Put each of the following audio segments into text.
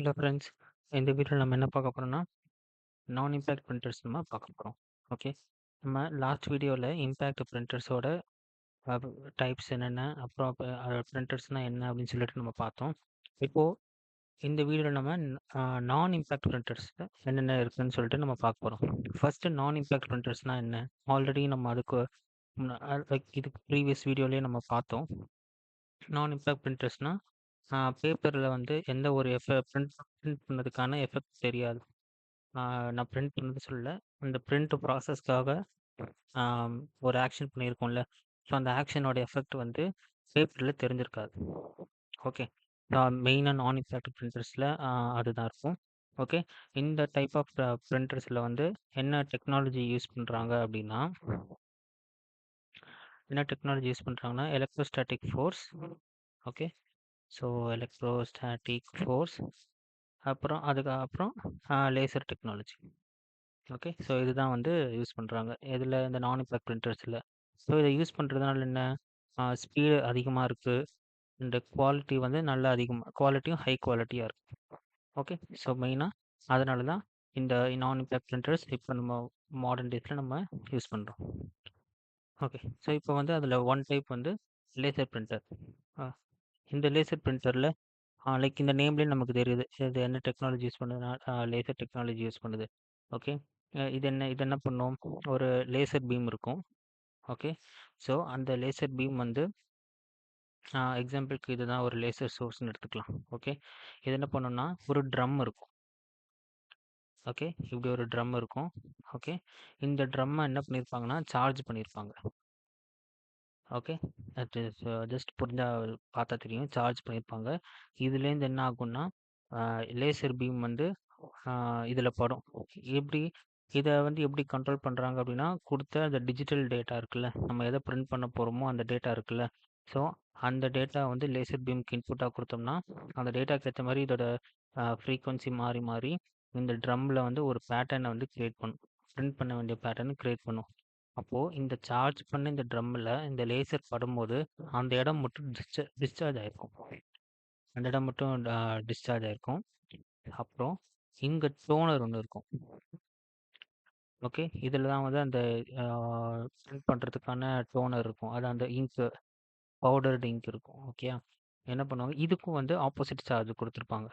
Hello friends, இந்த வீடியோவில் நம்ம என்ன பார்க்க போகிறோம்னா நான் இம்பேக்ட் பிரிண்டர்ஸ் நம்ம பார்க்க போகிறோம். ஓகே, நம்ம லாஸ்ட் வீடியோவில் இம்பேக்ட் பிரிண்டர்ஸோட டைப்ஸ் என்னென்ன, அப்புறம் பிரிண்டர்ஸ்னால் என்ன அப்படின்னு சொல்லிட்டு நம்ம பார்த்தோம். இப்போது இந்த வீடியோவில் நம்ம நான் இம்பேக்ட் பிரிண்டர்ஸ் என்னென்ன இருக்குதுன்னு சொல்லிட்டு நம்ம பார்க்க போகிறோம். ஃபஸ்ட்டு நான் இம்பேக்ட் பிரிண்டர்ஸ்னால் என்ன, ஆல்ரெடி நம்ம அதுக்கு இதுக்கு ப்ரீவியஸ் வீடியோலேயே நம்ம பார்த்தோம். நான் இம்பேக்ட் பிரிண்டர்ஸ்னால் பேப்பரில் வந்து எந்த ஒரு பிரிண்ட் பண்ணதுக்கான எஃபெக்ட் தெரியாது. நான் பிரிண்ட் பண்ணது சொல்லல. அந்த பிரிண்ட் ப்ராசஸ்க்காக ஒரு ஆக்ஷன் பண்ணியிருக்கோம்ல. ஸோ அந்த ஆக்ஷனோட எஃபெக்ட் வந்து பேப்பர்ல தெரிஞ்சிருக்காது. ஓகே. மெயினா நான் இம்பேக்ட் பிரிண்டர்ஸ்ல அதுதான் இருக்கும். ஓகே. இந்த டைப் ஆஃப் பிரிண்டர்ஸ்ல வந்து என்ன டெக்னாலஜி யூஸ் பண்றாங்க அப்படின்னா, என்ன டெக்னாலஜி யூஸ் பண்றாங்கன்னா electrostatic force. Okay. So electrostatic force, அதுக்கப்புறம் லேசர் டெக்னாலஜி. ஓகே. ஸோ இதுதான் வந்து யூஸ் பண்ணுறாங்க இதில், இந்த நான் இம்பேக்ட் பிரிண்டர்ஸில். ஸோ இதை யூஸ் பண்ணுறதுனால என்ன, ஸ்பீடு அதிகமாக இருக்குது, இந்த குவாலிட்டி வந்து நல்லா அதிகமாக, குவாலிட்டியும் ஹை குவாலிட்டியாக இருக்குது. ஓகே. ஸோ மெயினாக அதனால தான் இந்த நான் இம்பேக்ட் பிரிண்டர்ஸ் இப்போ நம்ம மாடர்ன் டேஸில் நம்ம யூஸ் பண்ணுறோம். ஓகே. ஸோ இப்போ வந்து அதில் ஒன் டைப் வந்து லேசர் பிரிண்டர். இந்த லேசர் பிரிண்டரில் லைக் இந்த நேம்லேயே நமக்கு தெரியுது இது என்ன டெக்னாலஜி யூஸ் பண்ணுதுன்னா லேசர் டெக்னாலஜி யூஸ் பண்ணுது. ஓகே. இது என்ன பண்ணும், ஒரு லேசர் பீம் இருக்கும். ஓகே. ஸோ அந்த லேசர் பீம் வந்து எக்ஸாம்பிளுக்கு இதுதான் ஒரு லேசர் சோர்ஸ்னு எடுத்துக்கலாம். ஓகே. இது என்ன பண்ணுன்னா ஒரு ட்ரம் இருக்கும். ஓகே. இப்படி ஒரு ட்ரம் இருக்கும். ஓகே. இந்த ட்ரம்மை என்ன பண்ணியிருப்பாங்கன்னா சார்ஜ் பண்ணியிருப்பாங்க. ஓகே. அது ஜஸ்ட் புரிஞ்சால் பார்த்தா தெரியும், சார்ஜ் பண்ணியிருப்பாங்க. இதுலேருந்து என்ன ஆகும்னா லேசர் பீம் வந்து இதில் படும். எப்படி இதை வந்து எப்படி கண்ட்ரோல் பண்ணுறாங்க அப்படின்னா, கொடுத்த அந்த டிஜிட்டல் டேட்டா இருக்குல்ல, நம்ம எதை பிரிண்ட் பண்ண போகிறோமோ அந்த டேட்டா இருக்குல்ல. ஸோ அந்த டேட்டா வந்து லேசர் பீம்க்கு இன்புட்டாக கொடுத்தோம்னா, அந்த டேட்டாக்கு ஏற்ற மாதிரி இதோட ஃப்ரீக்வன்சி மாறி மாறி இந்த ட்ரம்மில் வந்து ஒரு பேட்டர்னை வந்து கிரியேட் பண்ணும், பிரிண்ட் பண்ண வேண்டிய பேட்டர்னை கிரியேட் பண்ணும். அப்போது இந்த சார்ஜ் பண்ண இந்த ட்ரம்மில் இந்த லேசர் படும்போது அந்த இடம் மட்டும் டிஸ்சார்ஜ் ஆகிருக்கும். அந்த இடம் மட்டும் டிஸ்சார்ஜ் ஆகிருக்கும். அப்புறம் இங்கே டோனர் ஒன்று இருக்கும். ஓகே. இதில் தான் வந்து அந்த பிரிண்ட் பண்ணுறதுக்கான டோனர் இருக்கும். அது அந்த இங்க்கு, பவுடர்டு இங்க் இருக்கும். ஓகே. என்ன பண்ணுவாங்க, இதுக்கும் வந்து ஆப்போசிட் சார்ஜ் கொடுத்துருப்பாங்க.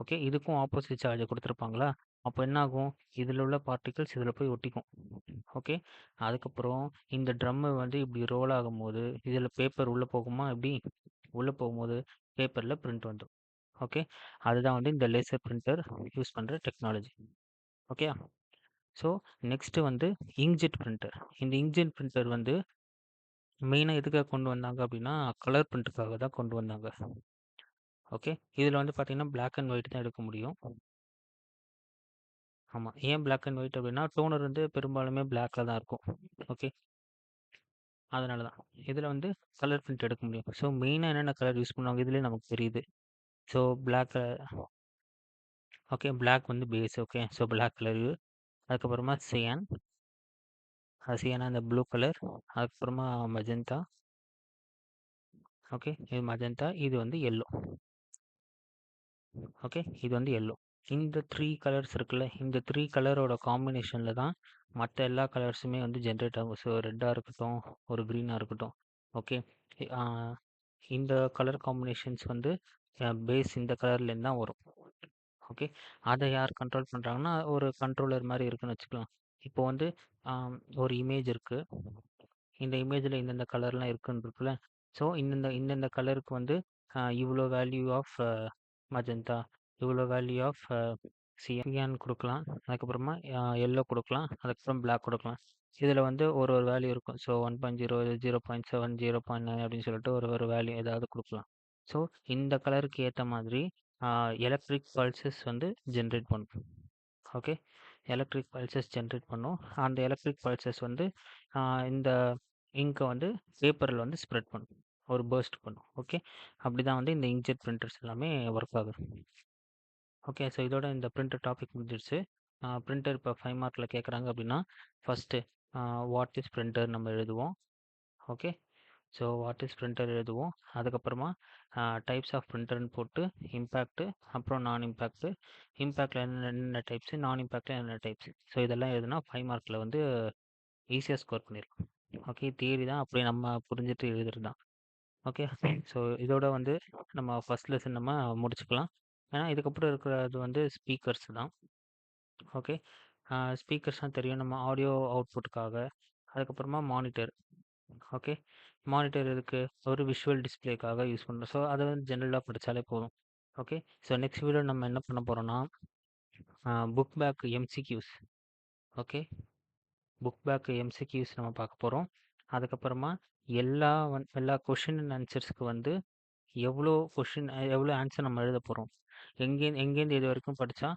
ஓகே. இதுக்கும் ஆப்போசிட் சார்ஜ் கொடுத்துருப்பாங்களா, அப்போ என்ன ஆகும், இதில் உள்ள பார்ட்டிகல்ஸ் இதில் போய் ஒட்டிக்கும். ஓகே. அதுக்கப்புறம் இந்த ட்ரம்மு வந்து இப்படி ரோல் ஆகும்போது இதில் பேப்பர் உள்ளே போகுமா, இப்படி உள்ளே போகும்போது பேப்பரில் பிரிண்ட் வந்துடும். ஓகே. அதுதான் வந்து இந்த லேசர் பிரிண்டர் யூஸ் பண்ணுற டெக்னாலஜி. ஓகே. ஸோ நெக்ஸ்ட்டு வந்து இங்க்ஜெட் பிரிண்டர். இந்த இங்க்ஜெட் பிரிண்டர் வந்து மெயினாக எதுக்காக கொண்டு வந்தாங்க அப்படின்னா, கலர் பிரிண்ட்டுக்காக தான் கொண்டு வந்தாங்க. ஓகே. இதில் வந்து பார்த்தீங்கன்னா பிளாக் அண்ட் ஒயிட் தான் எடுக்க முடியும். ஆமாம். ஏன் பிளாக் அண்ட் ஒயிட் அப்படின்னா, டோனர் வந்து பெரும்பாலுமே பிளாக்கில் தான் இருக்கும். ஓகே. அதனால தான் இதில் வந்து கலர் பிரிண்ட் எடுக்க முடியும். ஸோ மெயினாக என்னென்ன கலர் யூஸ் பண்ணுவாங்க இதுலேயே நமக்கு தெரியுது. ஸோ பிளாக், ஓகே, பிளாக் வந்து base. Okay. So black colour, அதுக்கப்புறமா சியான், சியானா இந்த ப்ளூ கலர், அதுக்கப்புறமா மெஜந்தா. ஓகே. இது மஜந்தா, இது வந்து எல்லோ. ஓகே. இது வந்து எல்லோ. இந்த 3 கலர்ஸ் இருக்குல்ல, இந்த 3 கலரோட காம்பினேஷனில் தான் மற்ற எல்லா கலர்ஸுமே வந்து ஜென்ரேட் ஆகும். ஸோ ரெட்டாக இருக்கட்டும், ஒரு க்ரீனாக இருக்கட்டும். ஓகே. இந்த கலர் காம்பினேஷன்ஸ் வந்து பேஸ் இந்த கலர்லேருந்து தான் வரும். ஓகே. அதை யார் கண்ட்ரோல் பண்ணுறாங்கன்னா, ஒரு கண்ட்ரோலர் மாதிரி இருக்குன்னு வச்சுக்கலாம். இப்போ வந்து ஒரு இமேஜ் இருக்குது, இந்த இமேஜில் இந்தந்த கலர்லாம் இருக்குன்னு இருக்குல்ல. ஸோ இந்தந்த கலருக்கு வந்து இவ்வளோ வேல்யூ ஆஃப் மஜந்தா, இவ்வளோ வேல்யூ ஆஃப் சியான் கொடுக்கலாம், அதுக்கப்புறமா எல்லோ கொடுக்கலாம், அதுக்கப்புறம் பிளாக் கொடுக்கலாம். இதில் வந்து ஒரு ஒரு வேல்யூ இருக்கும். ஸோ 1.0, 0.7, 0.9 அப்படின்னு சொல்லிட்டு ஒரு ஒரு வேல்யூ ஏதாவது கொடுக்கலாம். ஸோ இந்த கலருக்கு ஏற்ற மாதிரி எலக்ட்ரிக் பல்சஸ் வந்து ஜென்ரேட் பண்ணும். ஓகே. எலக்ட்ரிக் பல்சஸ் ஜென்ரேட் பண்ணும். அந்த எலக்ட்ரிக் பல்சஸ் வந்து இந்த இங்கை வந்து பேப்பரில் வந்து ஸ்ப்ரெட் பண்ணும், ஒரு பர்ஸ்ட் பண்ணும். ஓகே. அப்படி தான் வந்து இந்த இங்க்ஜெட் பிரிண்டர்ஸ் எல்லாமே ஒர்க் ஆகுது. ஓகே. ஸோ இதோட இந்த பிரிண்டர் டாபிக் முடிஞ்சிடுச்சு. பிரிண்டர் இப்போ 5 மார்க்கில் கேட்குறாங்க அப்படின்னா, ஃபஸ்ட்டு வாட் இஸ் பிரிண்டர் நம்ம எழுதுவோம். Okay. So what is printer எழுதுவோம். அதுக்கப்புறமா டைப்ஸ் ஆஃப் பிரிண்டர்னு போட்டு இம்பேக்ட்டு, அப்புறம் நான் இம்பேக்ட்டு, இம்பேக்டில் என்னென்ன டைப்ஸு, நான் இம்பேக்டில் என்னென்ன டைப்ஸு. ஸோ இதெல்லாம் எழுதுனா 5 மார்க்கில் வந்து ஈஸியாக ஸ்கோர் பண்ணிடலாம். ஓகே, தியரி தான் அப்படி நம்ம புரிஞ்சுட்டு எழுதுறது தான். ஓகே, ஸோ இதோட வந்து நம்ம ஃபர்ஸ்ட் லெசன் நம்ம முடிச்சுக்கலாம். ஏன்னா இதுக்கப்புறம் இருக்கிறது வந்து ஸ்பீக்கர்ஸ் தான். ஓகே, ஸ்பீக்கர்ஸ்லாம் தெரியும் நம்ம ஆடியோ அவுட்புட்டுக்காக. அதுக்கப்புறமா மானிட்டர். ஓகே, மானிட்டர் எதுக்கு? ஒரு விஷுவல் டிஸ்ப்ளேக்காக யூஸ் பண்ணுறோம். ஸோ அதை வந்து ஜென்ரலாக படித்தாலே போதும். ஓகே, ஸோ நெக்ஸ்ட் வீடியோ நம்ம என்ன பண்ண போகிறோம்னா book back MCQs. Okay, book back MCQs நம்ம பார்க்க போகிறோம். அதுக்கப்புறமா எல்லா கொஷின் அண்ட் ஆன்சர்ஸ்க்கு வந்து எவ்வளோ ஆன்சர் நம்ம எழுத போகிறோம், எங்கேருந்து எது வரைக்கும் படித்தா,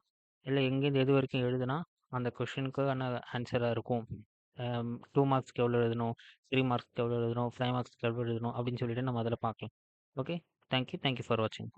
இல்லை எங்கேருந்து எது வரைக்கும் எழுதுனா அந்த கொஷினுக்கான ஆன்சராக இருக்கும். 2 மார்க்ஸ்க்கு எவ்வளோ எழுதணும், 3 மார்க்ஸ்க்கு எவ்வளோ எழுதணும், 5 மார்க்ஸ்க்கு எவ்வளோ எழுதணும் அப்படின்னு சொல்லிட்டு நம்ம அதில் பார்க்கலாம். ஓகே, தேங்க்யூ ஃபார் வாட்சிங்.